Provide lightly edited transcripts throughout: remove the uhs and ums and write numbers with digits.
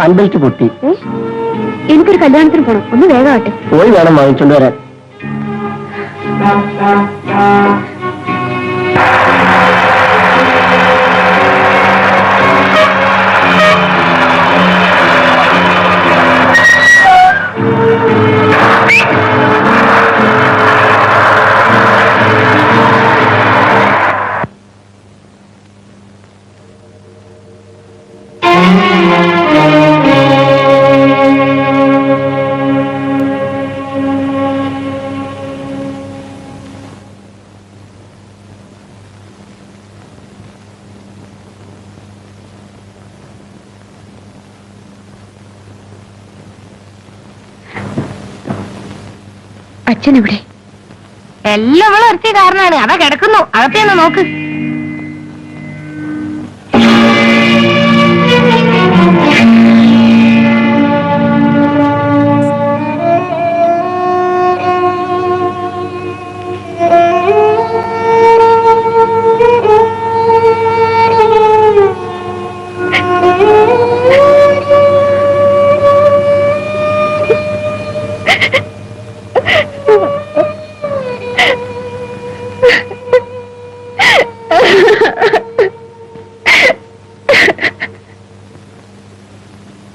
Hand belt പൊട്ടി. എനിക്കൊരു കല്യാണത്തിന് പോണം, ഒന്ന് വേഗമാട്ടെ. പോയി വേണം വാങ്ങിച്ചോണ്ട് വരാൻ. അച്ഛൻ എവിടെ? എല്ലാം അവളെ ഇറച്ചിയ കാരണമാണ്. അതാ കിടക്കുന്നു, അകത്തേന്ന് നോക്ക്.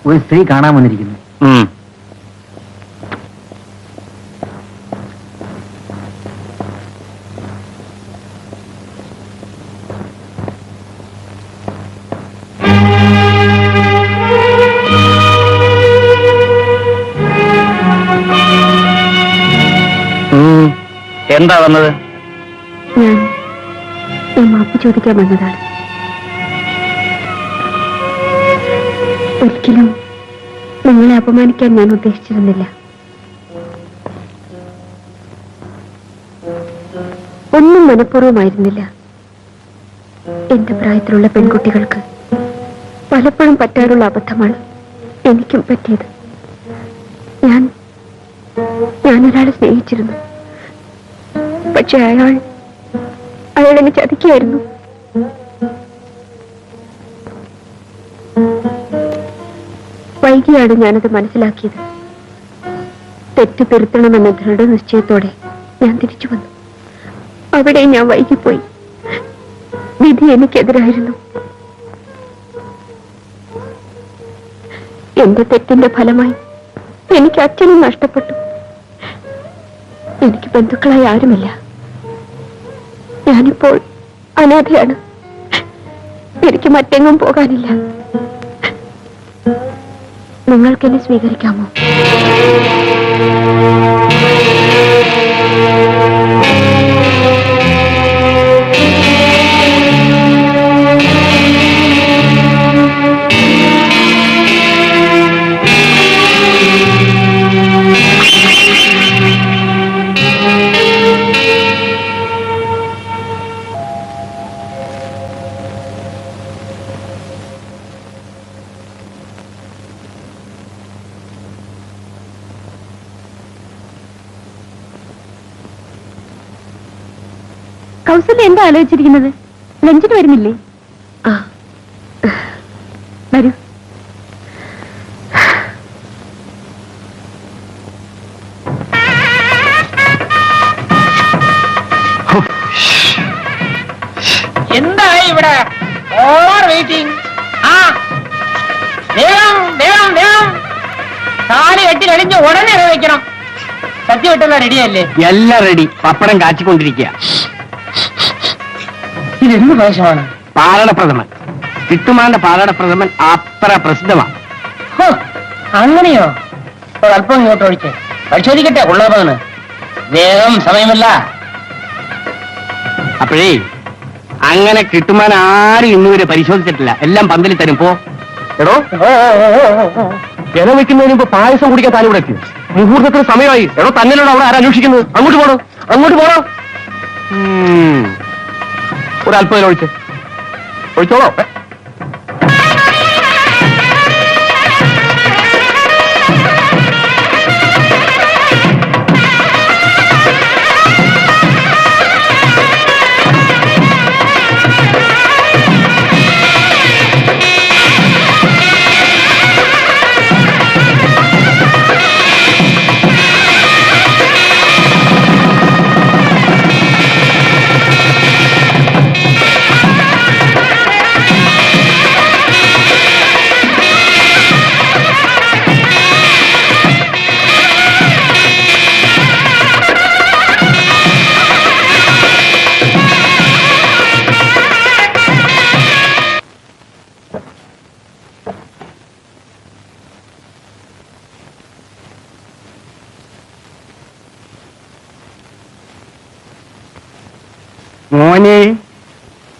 ഒരു സ്ത്രീ കാണാൻ വന്നിരിക്കുന്നു. എന്താ വന്നത്? ഞാൻ മാപ്പ് ചോദിക്കാൻ വന്നതാണ്. ഒരിക്കലും നിങ്ങളെ അപമാനിക്കാൻ ഞാൻ ഉദ്ദേശിച്ചിരുന്നില്ല. ഒന്നും മനഃപൂർവ്വമായിരുന്നില്ല. എന്റെ പ്രായത്തിലുള്ള പെൺകുട്ടികൾക്ക് പലപ്പോഴും പറ്റാറുള്ള അബദ്ധമാണ് എനിക്കും പറ്റിയത്. ഞാനൊരാളെ സ്നേഹിച്ചിരുന്നു. പക്ഷെ അയാൾ എന്നെ ചതിക്കുകയായിരുന്നു. വൈകിയാണ് ഞാനത് മനസ്സിലാക്കിയത്. തെറ്റ് തിരുത്തണമെന്ന ദൃഢനിശ്ചയത്തോടെ ഞാൻ തിരിച്ചു വന്നു. അവിടെ ഞാൻ വൈകിപ്പോയി. വിധി എനിക്കെതിരായിരുന്നു. എന്റെ തെറ്റിന്റെ ഫലമായി എനിക്ക് അച്ഛനും നഷ്ടപ്പെട്ടു. എനിക്ക് ബന്ധുക്കളായി ആരുമില്ല. ഞാനിപ്പോൾ അനാഥയാണ്. എനിക്ക് മറ്റെങ്ങും പോകാനില്ല. നിങ്ങൾക്കെന്നെ സ്വീകരിക്കാമോ? കൗസല്യ എന്താ ആലോചിച്ചിരിക്കുന്നത്? ലഞ്ചിന് വരുന്നില്ലേ? വരൂ. എന്തായി ഇവിടെ ഓവർ വെയിറ്റിംഗ്? വേഗം വേഗം വേഗം താലി കെട്ടി കഴിഞ്ഞ് ഉടനെ വയ്ക്കണം. സത്യം വിട്ടുള്ള റെഡിയല്ലേ? എല്ലാം റെഡി. പപ്പടം കാച്ചിക്കൊണ്ടിരിക്കുക. ഇതെന്ത് പായസമാണ്? പാലടപ്രഥമൻ. കിട്ടുമാന്റെ പാലടപ്രഥമൻ അത്ര പ്രസിദ്ധമാണ്. അങ്ങനെയോ? ഒരല്പം ഇങ്ങോട്ട് ഒഴിച്ച് പരിശോധിക്കട്ടെ. ഉള്ളതാണ്. വേഗം, സമയമില്ല. അപ്പോഴേ അങ്ങനെ കിട്ടുമാൻ ആരും ഇന്നുവരെ പരിശോധിച്ചിട്ടില്ല. എല്ലാം പന്തലിൽ തരും. പോ. എടോ, ജന വെക്കുന്നതിന് മുമ്പ് പായസം കുടിക്കാൻ താൻ ഇവിടെ എത്തി. മുഹൂർത്തത്തിന് സമയമായി. എടോ, തന്നിലോട് അവിടെ ആരാ അന്വേഷിക്കുന്നത്? അങ്ങോട്ട് പോണോ? അങ്ങോട്ട് പോണോ? ഒരല്പം ഒഴിച്ച് ഒഴിച്ചോളോ. മോനെ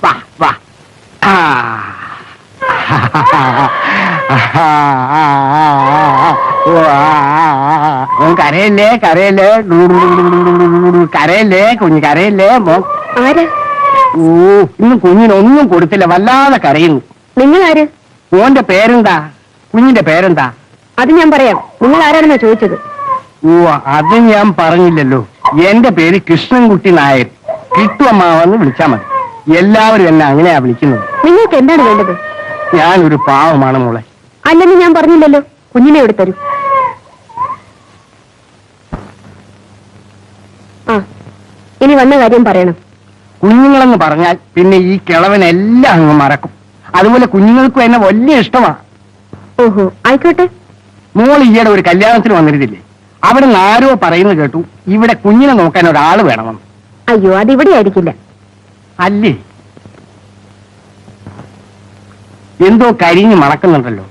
വാ വാ ആ. ഓ, മോൻ കരയല്ലേ കരയല്ലേ കരയല്ലേ കുഞ്ഞ് കരയല്ലേ മോൻ. ആര്? ഓ ഇന്ന് കുഞ്ഞിനൊന്നും കൊടുത്തില്ല, വല്ലാതെ കരയുന്നു. നിങ്ങൾ ആര്? മോന്റെ പേരെന്താ? കുഞ്ഞിന്റെ പേരെന്താ? അത് ഞാൻ പറയാം. നിങ്ങൾ ആരാണെന്നാ ചോദിച്ചത്? ഓ അത് ഞാൻ പറഞ്ഞില്ലല്ലോ. എന്റെ പേര് കൃഷ്ണൻകുട്ടി നായർ. കിട്ടുവമ്മാവെന്ന് വിളിച്ചാ മതി. എല്ലാവരും എന്നെ അങ്ങനെയാ വിളിക്കുന്നത്. നിങ്ങൾക്ക് എന്താണ് വേണ്ടത്? ഞാനൊരു പാവമാണ് മോളെ. അല്ലെന്ന് ഞാൻ പറഞ്ഞില്ലല്ലോ. കുഞ്ഞിനെ ഇവിടെ തരൂ. ആ ഇനി വന്ന കാര്യം പറയണം. കുഞ്ഞുങ്ങളെന്ന് പറഞ്ഞാൽ പിന്നെ ഈ കിളവനെല്ലാം അങ്ങ് മറക്കും. അതുപോലെ കുഞ്ഞുങ്ങൾക്കും എന്നെ വലിയ ഇഷ്ടമാണ്. ഓഹോ ആയിക്കോട്ടെ. മോൾ ഈയിടെ ഒരു കല്യാണത്തിന് വന്നിരുന്നില്ലേ? അവിടെ നിന്ന് ആരോ പറയുന്നത് കേട്ടു ഇവിടെ കുഞ്ഞിനെ നോക്കാൻ ഒരാൾ വേണമെന്ന്. അയ്യോ അതിവിടെ ആയിരിക്കില്ല. അല്ലേ? എന്തോ കരിഞ്ഞ് മണക്കുന്നുണ്ടല്ലോ.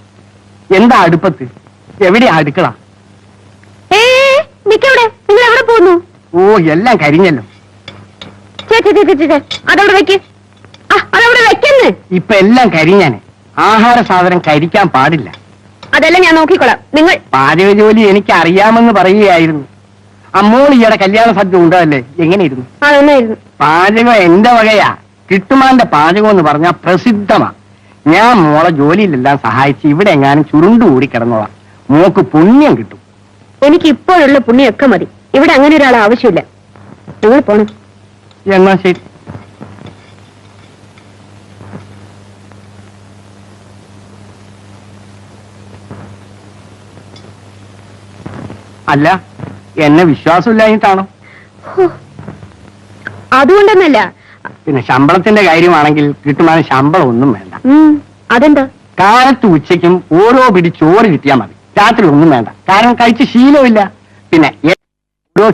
എന്താ അടുപ്പത്ത്? എവിടെയാ അടുക്കള? നിക്കവിടെ. നിങ്ങൾ എവിടെ പോകുന്നു? ഓ എല്ലാം കരിഞ്ഞല്ലോ. അതവിടെ വെക്ക്. അതവിടെ വെക്കെന്ന്. ഇപ്പൊ എല്ലാം കരിഞ്ഞാന്. ആഹാര സാധനം കരിക്കാൻ പാടില്ല. അതെല്ലാം ഞാൻ നോക്കിക്കൊള്ളാം. നിങ്ങൾ പാചക ജോലി എനിക്ക് അറിയാമെന്ന് പറയുകയായിരുന്നു. അമ്മോൾ ഈയിടെ കല്യാണ സദ്യ ഉണ്ടല്ലേ? എങ്ങനെയിരുന്നു? നന്നായിരുന്നു. പാചകം എന്റെ വകയാ. കിട്ടുമാന്റെ പാചകം എന്ന് പറഞ്ഞാൽ പ്രസിദ്ധമാ. ഞാൻ മോളെ ജോലിയിലെല്ലാം സഹായിച്ച് ഇവിടെ എങ്ങാനും ചുരുണ്ടുകൂടി കിടന്നോളാം. മോക്ക് പുണ്യം കിട്ടും. എനിക്ക് ഇപ്പോഴുള്ള പുണ്യമൊക്കെ മതി. ഇവിടെ അങ്ങനെ ഒരാൾ ആവശ്യമില്ല. നിങ്ങൾ പോണം. എന്നാ ശരി. അല്ല എന്നെ വിശ്വാസമില്ലായിട്ടാണോ? അതുകൊണ്ടൊന്നല്ല. പിന്നെ ശമ്പളത്തിന്റെ കാര്യമാണെങ്കിൽ കിട്ടുമാന ശമ്പളം ഒന്നും വേണ്ട. അതെന്താ? കാലത്ത് ഉച്ചയ്ക്കും ഓരോ പിടി ചോറ് കിട്ടിയാൽ മതി. രാത്രി ഒന്നും വേണ്ട. കാരണം കഴിച്ച് ശീലമില്ല. പിന്നെ ഓരോ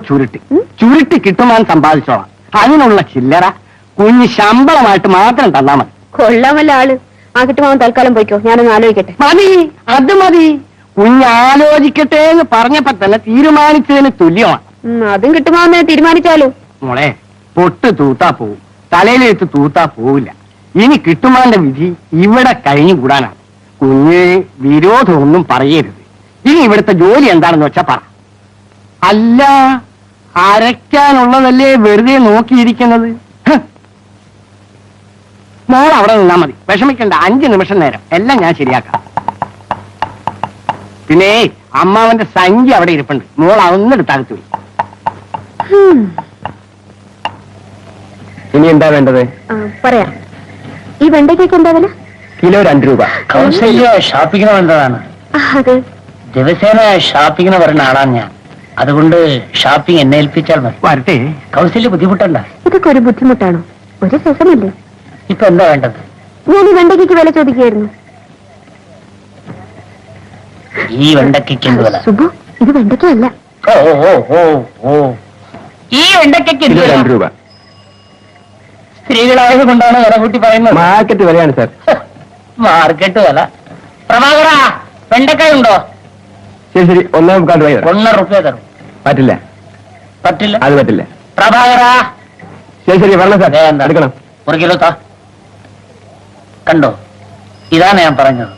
ചുരുട്ടി കിട്ടുമാൻ സമ്പാദിച്ചോളാം. അതിനുള്ള ചില്ലറ കുഞ്ഞ് ശമ്പളമായിട്ട് മാത്രം തന്നാ മതി. കൊള്ളാമല്ല ആള്. ആ കിട്ടുമാവൻ തൽക്കാലം പോയിക്കോ. ഞാനൊന്ന് ആലോചിക്കട്ടെ. മതി, അത് മതി. കുഞ്ഞ് ആലോചിക്കട്ടെ എന്ന് പറഞ്ഞപ്പോ തന്നെ തീരുമാനിച്ചതിന് തുല്യമാണ്. അതും കിട്ടുമാവെന്ന് തീരുമാനിച്ചാലോ? മോളെ പൊട്ട് തൂത്താ പോവും, തലയിലെടുത്ത് തൂത്താ പോവില്ല. ഇനി കിട്ടുമാന്റെ വിധി ഇവിടെ കഴിഞ്ഞുകൂടാനാണ്. കുഞ്ഞ് വിരോധമൊന്നും പറയരുത്. ഇനി ഇവിടുത്തെ ജോലി എന്താണെന്ന് വെച്ചാ പറ. അല്ല അരയ്ക്കാനുള്ളതല്ലേ വെറുതെ നോക്കിയിരിക്കുന്നത്? മോൾ അവിടെ നിന്നാ മതി. വിഷമിക്കണ്ട. 5 നിമിഷം നേരം എല്ലാം ഞാൻ ശരിയാക്കാം. പിന്നെ അമ്മാവന്റെ സഞ്ചി അവിടെ ഇരിപ്പുണ്ട്. മോൾ അതൊന്നെടുത്തകത്തു. ഇനി എന്താ വേണ്ടത്? പറയാം. ഈ വെണ്ടയ്ക്കൊക്കെ എന്താ വില? കിലോ 2 രൂപ. കൗസല്യ ഷോപ്പിങ്ങിന് വന്നതാണ്. അതെ. ദിവസേന ഷോപ്പിങ്ങിന് വരുന്ന ആളാണ് ഞാൻ. അതുകൊണ്ട് ഷോപ്പിംഗ് എന്നെ ഏൽപ്പിച്ചാൽ മതി. വരട്ടെ. കൗസല്യ ബുദ്ധിമുട്ടുണ്ട? ഇതൊക്കെ ഒരു ബുദ്ധിമുട്ടാണോ? ഒരു രസമല്ലേ? ഇപ്പൊ എന്താ വേണ്ടത്? ഞാൻ ഈ വെണ്ടയ്ക്ക് വില ചോദിക്കുകയായിരുന്നു. ഈ വെണ്ടയ്ക്ക് എന്ത് വില? സുബു, ഇത് വെണ്ടയ്ക്കല്ല. ഓ ഓ ഓ ഓ ഈ വെണ്ടയ്ക്ക് എന്ത് വില? 2 രൂപ. സ്ത്രീകളായത് കൊണ്ടാണ് വില കൂട്ടി പറയുന്നത്. മാർക്കറ്റ് വിലയാണ് സാർ. മാർക്കറ്റ് വില. പ്രഭാകര വെണ്ടക്കായ ഉണ്ടോ? ശരി ശരി, 1.25 രൂപ. 1.5 രൂപ തരും. പറ്റില്ല. പറ്റില്ല? അത് പറ്റില്ല. പ്രഭാകര ശരി ശരി, വരണം സാർ. വേണ്ട. എടുക്കണം. 1 കിലോ താ. കണ്ടോ, ഇതാണ് ഞാൻ പറഞ്ഞത്.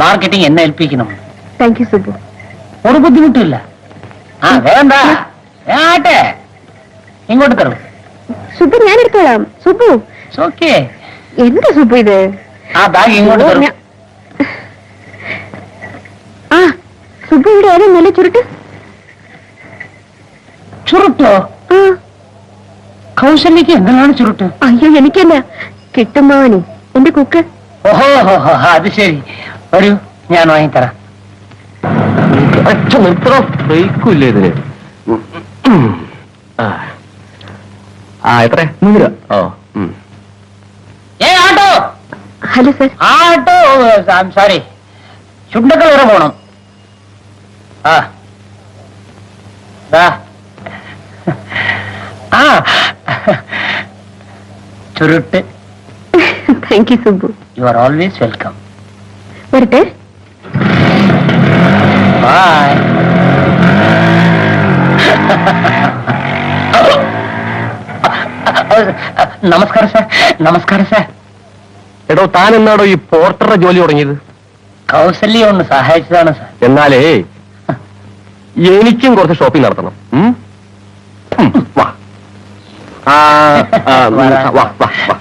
മാർക്കറ്റിംഗ് എന്നെ ഏൽപ്പിക്കണം. Thank you Subu. ഒരു ബുദ്ധിമുട്ടില്ല. ആ വേണ്ട, ആട്ടെ ഇങ്ങോട്ട് തരും. സുബു ഞാൻ എടുത്തോളാം. സുബു ഓക്കേ. എന്താ സുബു ഇത്? ആ ബാഗ് ഇങ്ങോട്ട് തരും. ആ സുബു ഇവിടെ ആരും നല്ല ചുരുട്ട്. ചുരുട്ടോ? ആ കൗശല്യക്ക് എന്താണ് ചുരുട്ട്? അയ്യോ എനിക്കല്ല, കിട്ടുമാവനെ എന്റെ കുക്ക്. ഓഹോ അത് ശരി. വരൂ, ഞാൻ വാങ്ങിത്തരാം. ബ്രേക്കില്ലേ ഇതിന്? എത്ര? 3 രൂപ. ഓ auto. Hello sir. Auto sorry, Chundakkal വരെ പോണം. ആ ആ ചുരുട്ട്. Thank you Subu. You are always welcome. വരട്ടെ. ബൈ. നമസ്കാരം സാർ, നമസ്കാരം സാർ. എടോ താൻ എന്നാടോ ഈ പോർട്ടറുടെ ജോലി തുടങ്ങിയത്? കൗസല്യ ഒന്ന് സഹായിച്ചതാണ് സാർ. എന്നാലേ എനിക്കും കുറച്ച് ഷോപ്പിംഗ് നടത്തണം. വാ. വാ, വാ, വാ.